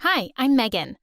Hi, I'm Megan.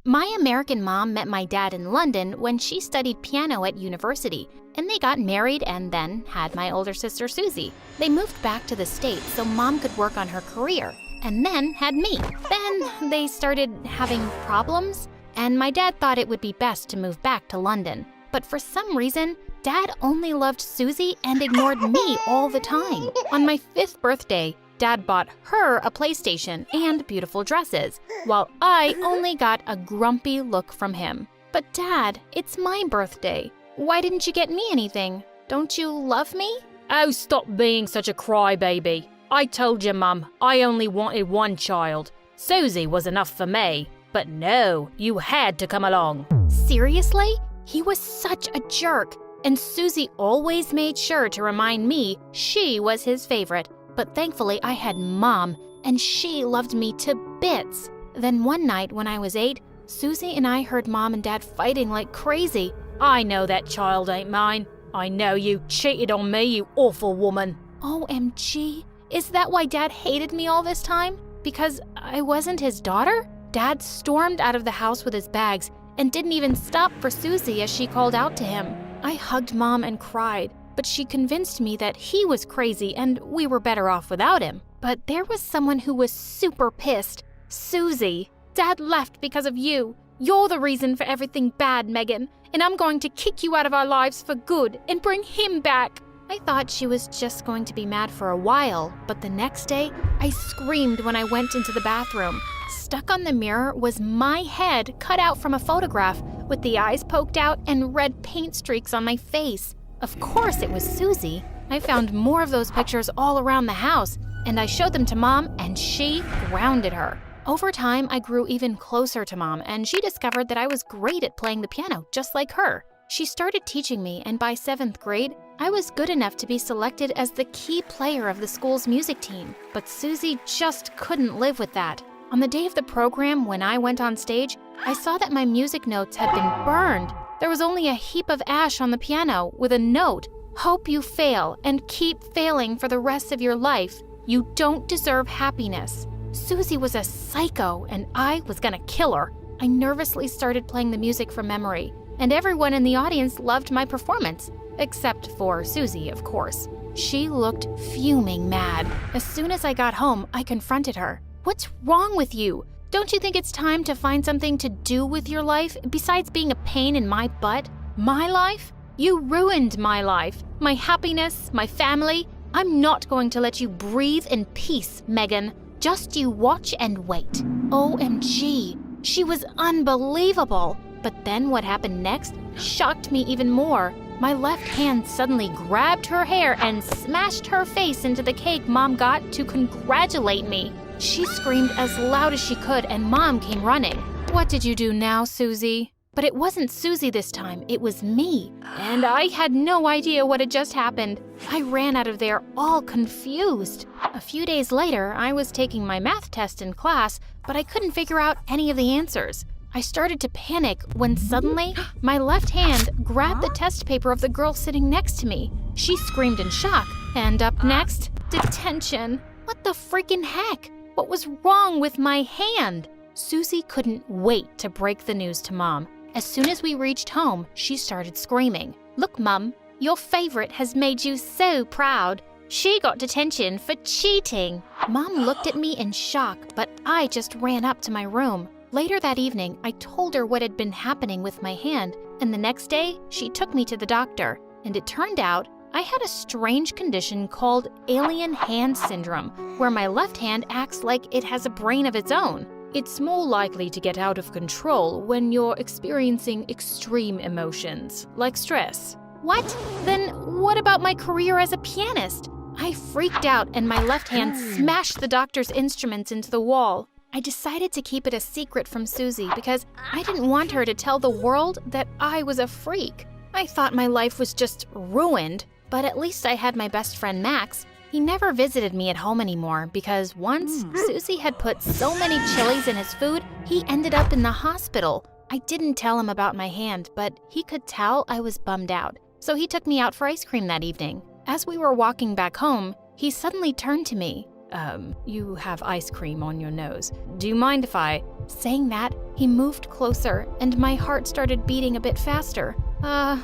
My American mom met my dad in London when she studied piano at university, and they got married and then had my older sister Susie. They moved back to the States so mom could work on her career, and then had me. Then they started having problems, and my dad thought it would be best to move back to London. But for some reason, Dad only loved Susie and ignored me all the time. On my 5th birthday, Dad bought her a PlayStation and beautiful dresses, while I only got a grumpy look from him. But Dad, it's my birthday. Why didn't you get me anything? Don't you love me? Oh, stop being such a crybaby. I told you, Mum, I only wanted one child. Susie was enough for me. But no, you had to come along. Seriously? He was such a jerk. And Susie always made sure to remind me she was his favorite. But thankfully, I had Mom, and she loved me to bits. Then one night when I was 8, Susie and I heard Mom and Dad fighting like crazy. I know that child ain't mine. I know you cheated on me, you awful woman. OMG. Is that why Dad hated me all this time? Because I wasn't his daughter? Dad stormed out of the house with his bags and didn't even stop for Susie as she called out to him. I hugged Mom and cried, but she convinced me that he was crazy and we were better off without him. But there was someone who was super pissed. Susie. Dad left because of you. You're the reason for everything bad, Megan, and I'm going to kick you out of our lives for good and bring him back. I thought she was just going to be mad for a while, but the next day, I screamed when I went into the bathroom. Stuck on the mirror was my head cut out from a photograph with the eyes poked out and red paint streaks on my face. Of course it was Susie. I found more of those pictures all around the house, and I showed them to Mom, and she grounded her. Over time, I grew even closer to Mom, and she discovered that I was great at playing the piano, just like her. She started teaching me, and by 7th grade, I was good enough to be selected as the key player of the school's music team. But Susie just couldn't live with that. On the day of the program, when I went on stage, I saw that my music notes had been burned. There was only a heap of ash on the piano with a note, "Hope you fail and keep failing for the rest of your life. You don't deserve happiness." Susie was a psycho, and I was gonna kill her. I nervously started playing the music from memory, and everyone in the audience loved my performance, except for Susie, of course. She looked fuming mad. As soon as I got home, I confronted her. "What's wrong with you? Don't you think it's time to find something to do with your life besides being a pain in my butt? My life? You ruined my life, my happiness, my family. I'm not going to let you breathe in peace, Megan. Just you watch and wait." OMG, she was unbelievable. But then what happened next shocked me even more. My left hand suddenly grabbed her hair and smashed her face into the cake Mom got to congratulate me. She screamed as loud as she could, and Mom came running. "What did you do now, Susie?" But it wasn't Susie this time, it was me. And I had no idea what had just happened. I ran out of there all confused. A few days later, I was taking my math test in class, but I couldn't figure out any of the answers. I started to panic when suddenly, my left hand grabbed the test paper of the girl sitting next to me. She screamed in shock. And up next, detention. What the freaking heck? What was wrong with my hand? Susie couldn't wait to break the news to Mom. As soon as we reached home, she started screaming. "Look, Mum, your favorite has made you so proud. She got detention for cheating." Mom looked at me in shock, but I just ran up to my room. Later that evening, I told her what had been happening with my hand, and the next day, she took me to the doctor. And it turned out I had a strange condition called alien hand syndrome, where my left hand acts like it has a brain of its own. It's more likely to get out of control when you're experiencing extreme emotions, like stress. What? Then what about my career as a pianist? I freaked out and my left hand smashed the doctor's instruments into the wall. I decided to keep it a secret from Susie because I didn't want her to tell the world that I was a freak. I thought my life was just ruined, but at least I had my best friend Max. He never visited me at home anymore because once Susie had put so many chilies in his food, he ended up in the hospital. I didn't tell him about my hand, but he could tell I was bummed out. So he took me out for ice cream that evening. As we were walking back home, he suddenly turned to me. You have ice cream on your nose. Do you mind if I... Saying that, he moved closer, and my heart started beating a bit faster.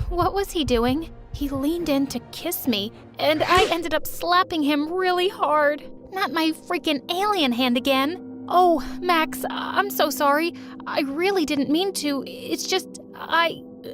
What was he doing? He leaned in to kiss me, and I ended up slapping him really hard. Not my freaking alien hand again. Oh, Max, I'm so sorry. I really didn't mean to. It's just,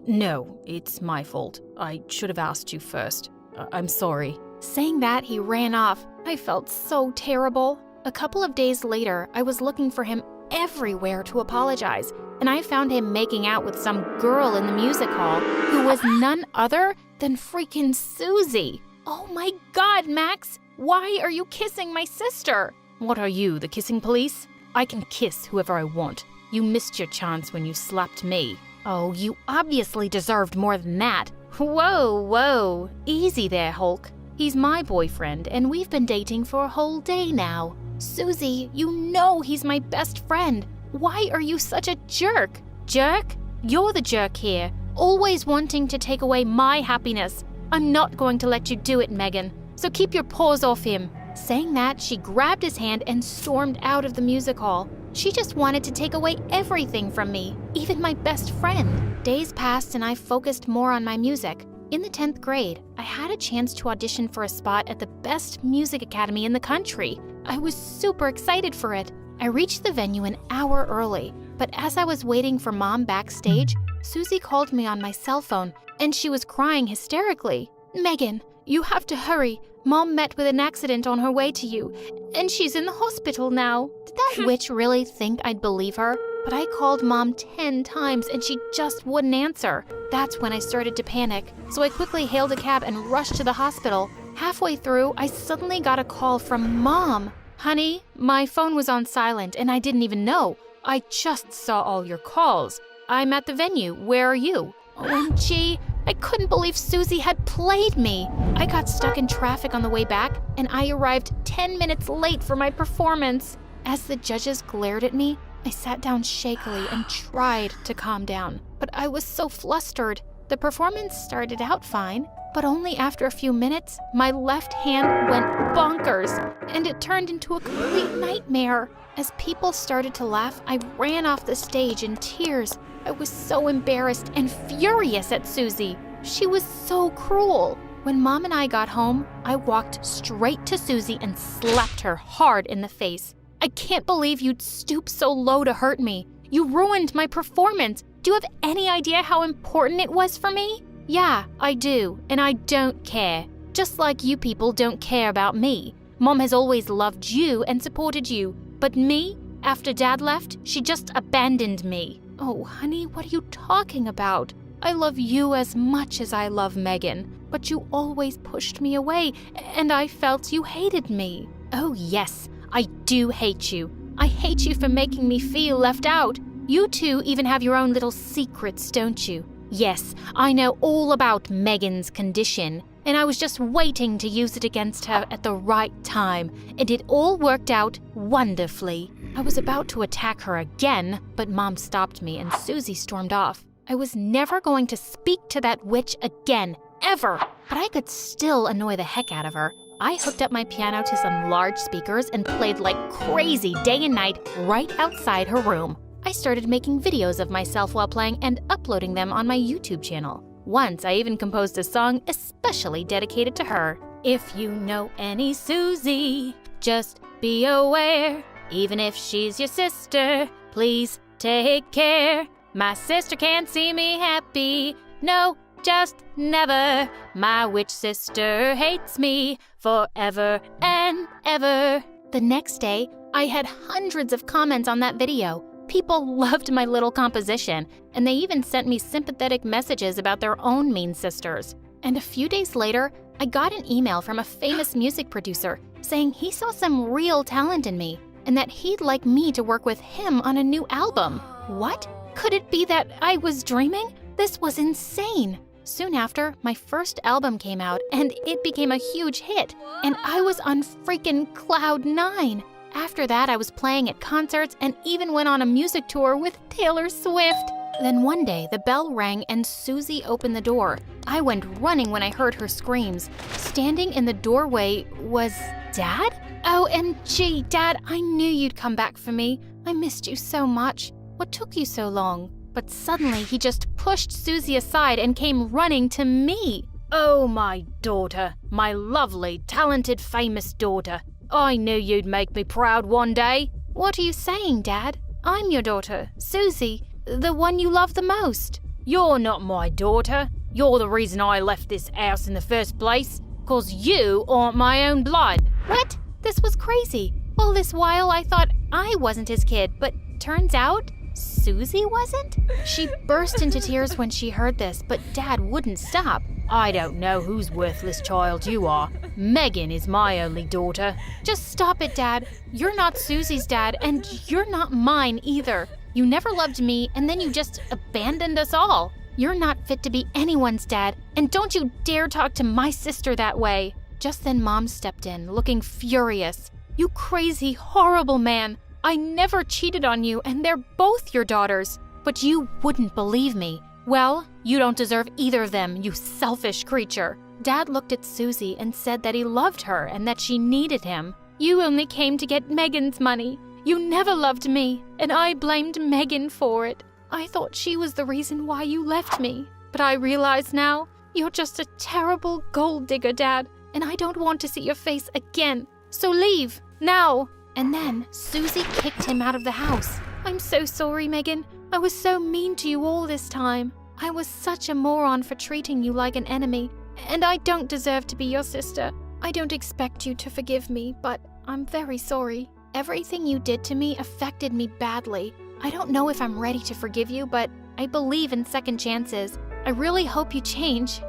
No, it's my fault. I should have asked you first. I'm sorry. Saying that, he ran off. I felt so terrible. A couple of days later, I was looking for him everywhere to apologize, and I found him making out with some girl in the music hall who was none other than freaking Susie. Oh my God, Max! Why are you kissing my sister? What are you, the kissing police? I can kiss whoever I want. You missed your chance when you slapped me. Oh, you obviously deserved more than that. Whoa. Easy there, Hulk. He's my boyfriend, and we've been dating for a whole day now. Susie, you know he's my best friend. Why are you such a jerk? Jerk? You're the jerk here, always wanting to take away my happiness. I'm not going to let you do it, Megan, so keep your paws off him. Saying that, she grabbed his hand and stormed out of the music hall. She just wanted to take away everything from me, even my best friend. Days passed and I focused more on my music. In the 10th grade, I had a chance to audition for a spot at the best music academy in the country. I was super excited for it. I reached the venue an hour early, but as I was waiting for Mom backstage, Susie called me on my cell phone, and she was crying hysterically. Megan, you have to hurry. Mom met with an accident on her way to you, and she's in the hospital now. Did that witch really think I'd believe her? But I called Mom 10 times and she just wouldn't answer. That's when I started to panic, so I quickly hailed a cab and rushed to the hospital. Halfway through, I suddenly got a call from Mom. Honey, my phone was on silent and I didn't even know. I just saw all your calls. I'm at the venue. Where are you? OMG, I couldn't believe Susie had played me. I got stuck in traffic on the way back and I arrived 10 minutes late for my performance. As the judges glared at me, I sat down shakily and tried to calm down, but I was so flustered. The performance started out fine, but only after a few minutes, my left hand went bonkers, and it turned into a complete nightmare. As people started to laugh, I ran off the stage in tears. I was so embarrassed and furious at Susie. She was so cruel. When Mom and I got home, I walked straight to Susie and slapped her hard in the face. I can't believe you'd stoop so low to hurt me. You ruined my performance. Do you have any idea how important it was for me? Yeah, I do, and I don't care. Just like you people don't care about me. Mom has always loved you and supported you, but me, after Dad left, she just abandoned me. Oh, honey, what are you talking about? I love you as much as I love Megan, but you always pushed me away, and I felt you hated me. Oh, yes. I do hate you. I hate you for making me feel left out. You two even have your own little secrets, don't you? Yes, I know all about Megan's condition, and I was just waiting to use it against her at the right time, and it all worked out wonderfully. I was about to attack her again, but Mom stopped me and Susie stormed off. I was never going to speak to that witch again, ever, but I could still annoy the heck out of her. I hooked up my piano to some large speakers and played like crazy day and night right outside her room. I started making videos of myself while playing and uploading them on my YouTube channel. Once, I even composed a song especially dedicated to her. If you know any Susie, just be aware. Even if she's your sister, please take care. My sister can't see me happy. No, just never. My witch sister hates me forever and ever. The next day, I had hundreds of comments on that video. People loved my little composition, and they even sent me sympathetic messages about their own mean sisters. And a few days later, I got an email from a famous music producer saying he saw some real talent in me and that he'd like me to work with him on a new album. What? Could it be that I was dreaming? This was insane. Soon after, my first album came out and it became a huge hit, and I was on freaking cloud 9. After that, I was playing at concerts and even went on a music tour with Taylor Swift. Then one day, the bell rang and Susie opened the door. I went running when I heard her screams. Standing in the doorway was Dad? OMG, Dad, I knew you'd come back for me. I missed you so much. What took you so long? But suddenly he just pushed Susie aside and came running to me. Oh, my daughter, my lovely, talented, famous daughter. I knew you'd make me proud one day. What are you saying, Dad? I'm your daughter, Susie, the one you love the most. You're not my daughter. You're the reason I left this house in the first place, 'cause you aren't my own blood. What? This was crazy. All this while I thought I wasn't his kid, but turns out Susie wasn't? She burst into tears when she heard this, but Dad wouldn't stop. I don't know whose worthless child you are. Megan is my only daughter. Just stop it, Dad. You're not Susie's dad, and you're not mine either. You never loved me, and then you just abandoned us all. You're not fit to be anyone's dad, and don't you dare talk to my sister that way. Just then Mom stepped in, looking furious. You crazy, horrible man. I never cheated on you, and they're both your daughters. But you wouldn't believe me. Well, you don't deserve either of them, you selfish creature. Dad looked at Susie and said that he loved her and that she needed him. You only came to get Megan's money. You never loved me, and I blamed Megan for it. I thought she was the reason why you left me. But I realize now, you're just a terrible gold digger, Dad, and I don't want to see your face again. So leave, now. And then Susie kicked him out of the house. I'm so sorry, Megan. I was so mean to you all this time. I was such a moron for treating you like an enemy, and I don't deserve to be your sister. I don't expect you to forgive me, but I'm very sorry. Everything you did to me affected me badly. I don't know if I'm ready to forgive you, but I believe in second chances. I really hope you change.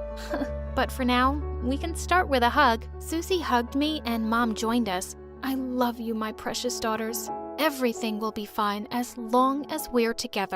But for now, we can start with a hug. Susie hugged me and Mom joined us. I love you, my precious daughters. Everything will be fine as long as we're together.